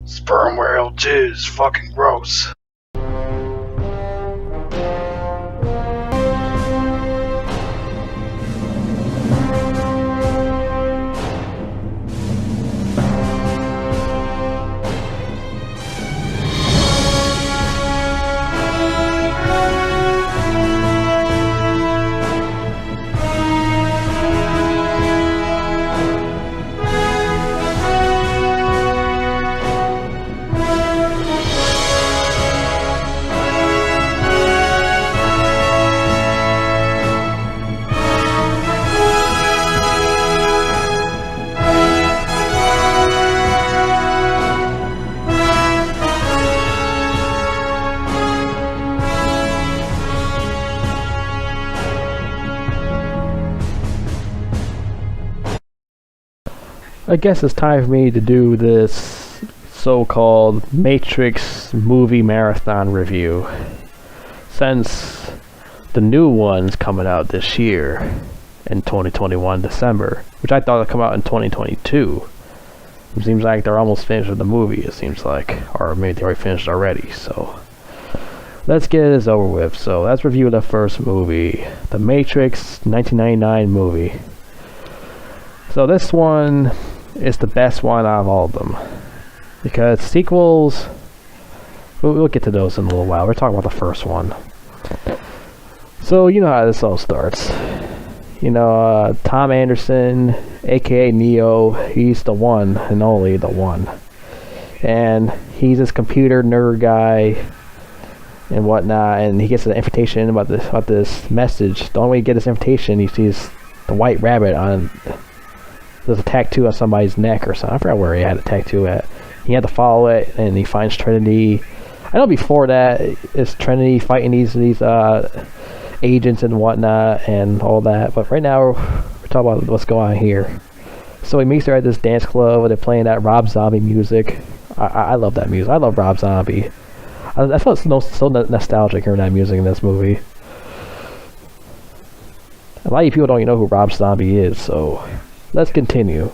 Sperm whale jizz, fucking gross. I guess it's time for me to do this so-called Matrix movie marathon review. Since the new one's coming out this year in 2021 December, which I thought would come out in 2022. It seems like they're almost finished with the movie, it seems like. Or maybe they already finished already, so let's get this over with. So let's review the first movie, the Matrix 1999 movie. So this one is the best one out of all of them, because sequels, we'll get to those in a little while. We're talking about the first one. So you know how this all starts. You know, Tom Anderson, aka Neo, he's the one and only the one, and he's this computer nerd guy and whatnot, and he gets an invitation about this message. The only way you get this invitation, he sees the white rabbit on. There's a tattoo on somebody's neck or something. I forgot where he had a tattoo at. He had to follow it, and he finds Trinity. I know before that, it's Trinity fighting these agents and whatnot and all that. But right now, we're talking about what's going on here. So he meets her at this dance club, where they're playing that Rob Zombie music. I love that music. I love Rob Zombie. I felt so nostalgic hearing that music in this movie. A lot of people don't even know who Rob Zombie is, so let's continue.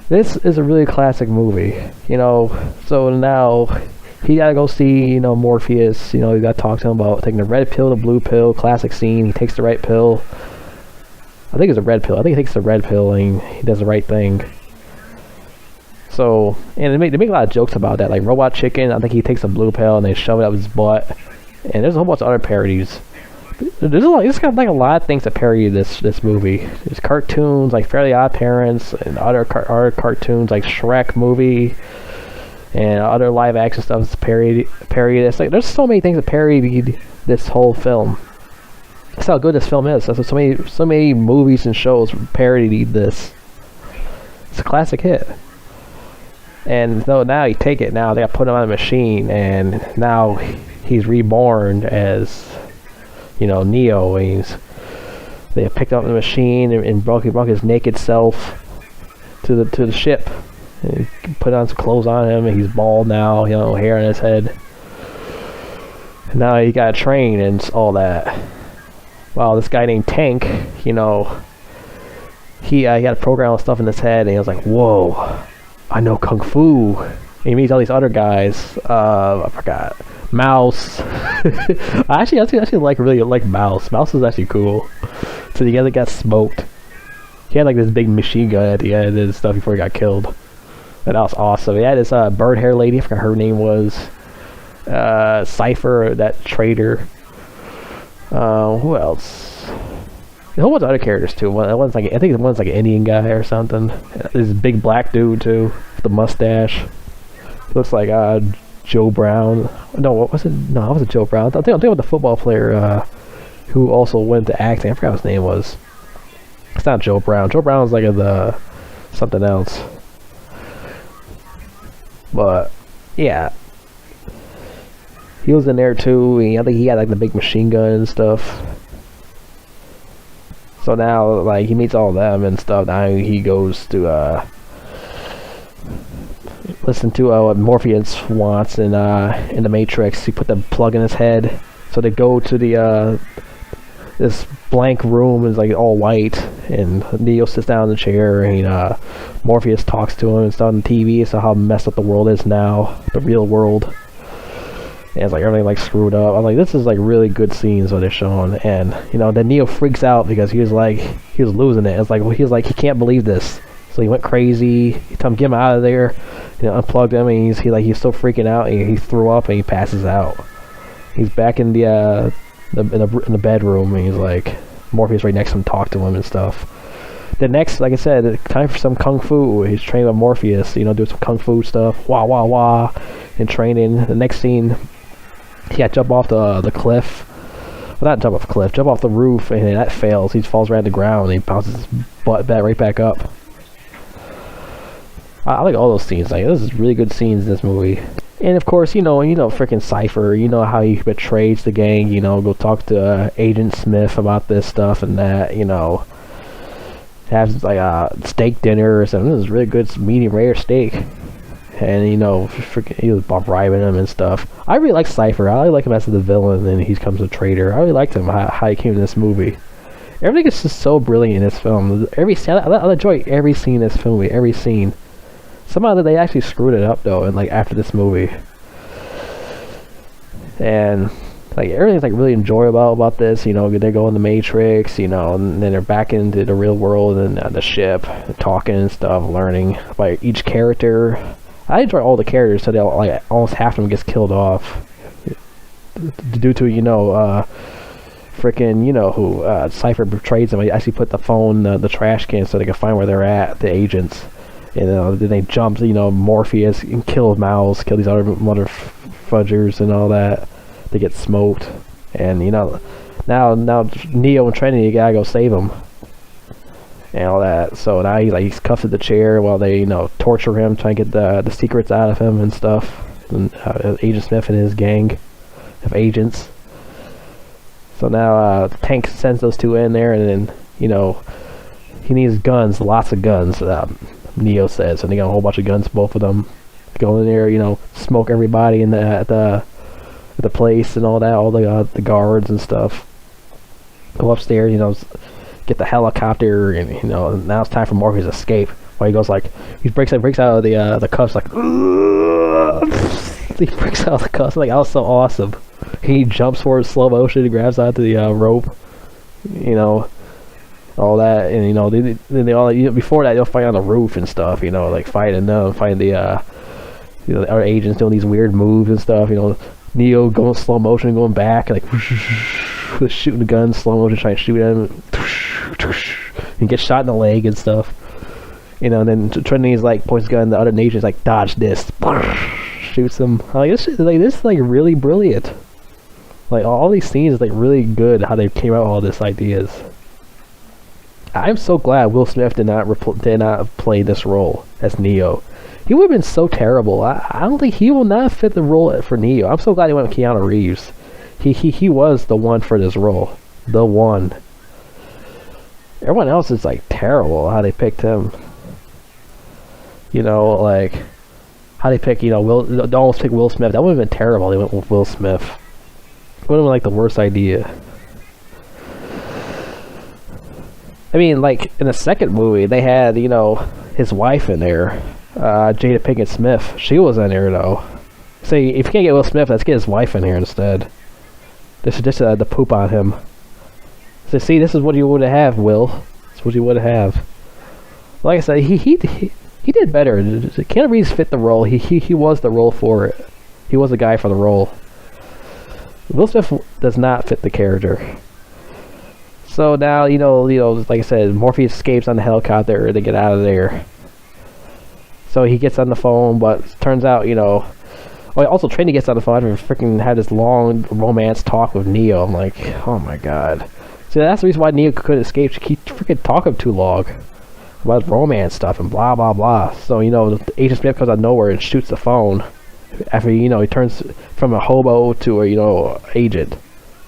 This is a really classic movie, you know. So now he gotta go see, you know, Morpheus. You know, you gotta talk to him about taking the red pill, the blue pill. Classic scene. He takes the right pill. I think it's a red pill. I think he takes the red pill and he does the right thing. So, and they make a lot of jokes about that, like Robot Chicken. I think he takes the blue pill and they shove it up his butt. And there's a whole bunch of other parodies. It's got like a lot of things to parody this movie. There's cartoons like Fairly Odd Parents and other cartoons like Shrek movie and other live action stuff that's parody. It's like there's so many things to parody this whole film. That's how good this film is. That's so many movies and shows parodied this. It's a classic hit. And so now you take it. Now they got put him on a machine, and now he's reborn as, you know, Neo. They picked up the machine and broke his naked self to the ship, and put on some clothes on him, and he's bald now, you know, hair on his head. And now he got a train and all that. Well, this guy named Tank, you know, he had a program of stuff in his head, and he was like, "Whoa, I know kung fu." And he meets all these other guys. I forgot. Mouse. I actually really like Mouse. Mouse is actually cool. So the other got smoked. He had like this big machine gun at the end and stuff before he got killed. And that was awesome. He had this bird hair lady. I forgot her name was. Cypher, that traitor. Who else? A whole bunch of other characters too. I think one's like an Indian guy or something. This big black dude too, with the mustache. He looks like Joe Brown. No, what was it? No, it wasn't Joe Brown. I'm thinking about the football player who also went into acting. I forgot what his name was. It's not Joe Brown. Joe Brown was like the something else. But yeah, he was in there too. I think he had like the big machine gun and stuff. So now, like, he meets all of them and stuff. Now he goes to listen to what Morpheus wants in the Matrix. He put the plug in his head. So they go to the this blank room is like all white, and Neo sits down in the chair, and Morpheus talks to him and stuff on TV, so how messed up the world is now, the real world. And it's like everything like screwed up. I'm like, this is like really good scenes what they're showing, and then Neo freaks out because he was losing it. It's like, well, he was like, he can't believe this, so he went crazy. He told him get him out of there, unplugged him, and he's still freaking out. And he threw up and he passes out. He's back in the bedroom, and he's like, Morpheus right next to him, talk to him and stuff. The next, like I said, time for some kung fu. He's training with Morpheus, doing some kung fu stuff, wah wah wah, and training. The next scene, he got to jump off the cliff. Well, not jump off the cliff, jump off the roof, and that fails. He falls right on the ground, and he bounces his butt right back up. I like all those scenes. Like, this is really good scenes in this movie. And of course, freaking Cypher, how he betrays the gang, go talk to Agent Smith about this stuff and that, has like steak dinner or something. This is really good medium rare steak. And freaking he was bribing him and stuff. I really like Cypher. I really like him as the villain, and he becomes a traitor. I really liked him, how he came in this movie. Everything is just so brilliant in this film. I enjoy every scene in this movie, every scene. Somehow they actually screwed it up though, and like after this movie, and like everything's like really enjoyable about this. They go in the Matrix, and then they're back into the real world and the ship, talking and stuff, learning by each character. I enjoy all the characters, so they like almost half of them gets killed off due to freaking who Cypher betrays them. I actually put the phone, the trash can, so they can find where they're at, the agents. Then they jump, Morpheus and kill Miles, kill these other mother fudgers and all that. They get smoked, and now Neo and Trinity gotta go save him and all that. So now he's cuffed to the chair while they torture him, trying to get the secrets out of him and stuff. And Agent Smith and his gang of agents. So now Tank sends those two in there, and then he needs guns, lots of guns. Neo says, and they got a whole bunch of guns, both of them. Go in there, smoke everybody in the place and all that, all the guards and stuff. Go upstairs, get the helicopter, and now it's time for Morpheus to escape. While he goes like, he breaks out of the cuffs like, he breaks out of the cuffs like, that was so awesome. He jumps forward slow motion, he grabs onto the rope, all that, and they all before that they'll fight on the roof and stuff, like fighting the our agents doing these weird moves and stuff, Neo going slow motion, going back like shooting the gun slow motion, trying to shoot him, and get shot in the leg and stuff, and then Trinity's like points gun, the other nation's like dodge this, shoots him. This is like really brilliant. Like all these scenes is like really good how they came out with all these ideas. I'm so glad Will Smith did not play this role as Neo. He would have been so terrible. I don't think he will not fit the role for Neo. I'm so glad he went with Keanu Reeves. He was the one for this role. The one. Everyone else is like terrible how they picked him. Like how they pick, they almost pick Will Smith. That would have been terrible. They went with Will Smith. It would have been like the worst idea. I mean, like, in the second movie, they had, his wife in there, Jada Pinkett Smith. She was in there, though. So, if you can't get Will Smith, let's get his wife in here instead. This is just the poop on him. So, see, this is what you would have, Will. This is what you would have. Like I said, he did better. Keanu Reeves fit the role. He was the role for it. He was the guy for the role. Will Smith does not fit the character. So now, like I said, Morpheus escapes on the helicopter to get out of there. So he gets on the phone, but turns out, also Trinity gets on the phone after freaking had this long romance talk with Neo. I'm like, oh my god. See, that's the reason why Neo couldn't escape. She keep freaking talking too long about romance stuff and blah blah blah. So Agent Smith comes out of nowhere and shoots the phone. After he turns from a hobo to a agent.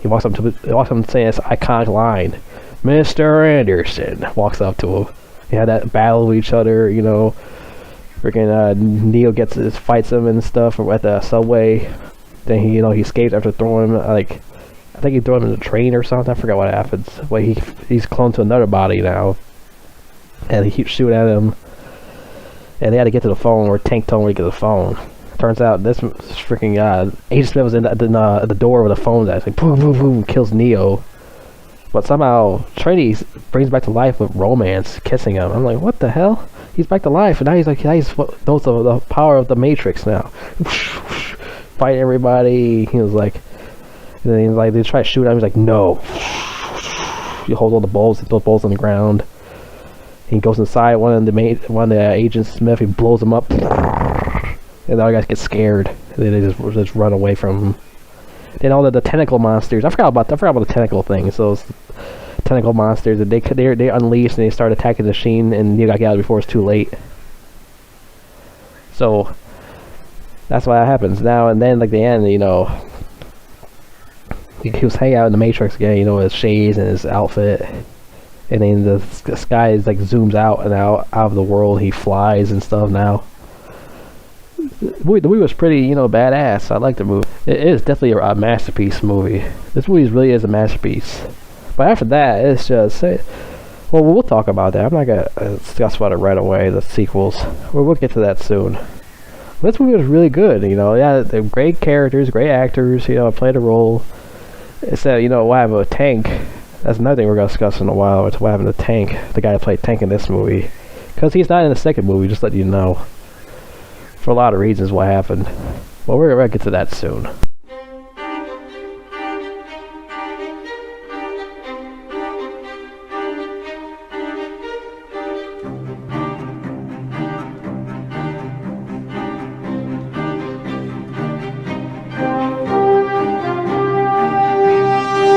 He walks up and saying this iconic line, "Mr. Anderson." Walks up to him. They had that battle with each other, Freaking Neo fights him and stuff at the subway. Then he escapes after throwing him I think he threw him in the train or something. I forgot what happens. He's cloned to another body now. and he keeps shooting at him. And they had to get to the phone, or Tank told him to get to the phone. Turns out this freaking Agent Smith was in at the door with the phone that's like boom, boom, boom, kills Neo. But somehow Trinity brings back to life with romance, kissing him. I'm like, what the hell? He's back to life, and now he's knows the power of the Matrix now. Fight everybody. He was like, and then he's like, they try to shoot him. He's like, no. He holds all the bulbs, those bulbs on the ground. He goes inside one of the Agent Smith. He blows him up, and the other guys get scared. And they just run away from him. Then all the tentacle monsters. I forgot about the tentacle things. Those tentacle monsters that they unleashed and they start attacking the machine, and you got to get out before it's too late. So that's why that happens now. And then like the end, you know, he was hanging out in the Matrix again, you know, with his shades and his outfit. And then the sky is like zooms out and out of the world. He flies and stuff now. The movie was pretty, you know, badass. I like the movie. It is definitely a masterpiece movie. This movie really is a masterpiece. But after that, it's just... Well, we'll talk about that. I'm not going to discuss about it right away, the sequels. We'll get to that soon. This movie was really good, you know. Yeah, they're great characters, great actors, you know, played a role. It's that, you know, what happened with Tank. That's another thing we're going to discuss in a while. It's what happened to Tank, the guy who played Tank in this movie. Because he's not in the second movie, just let you know. For a lot of reasons what happened. Well, we're going to get to that soon.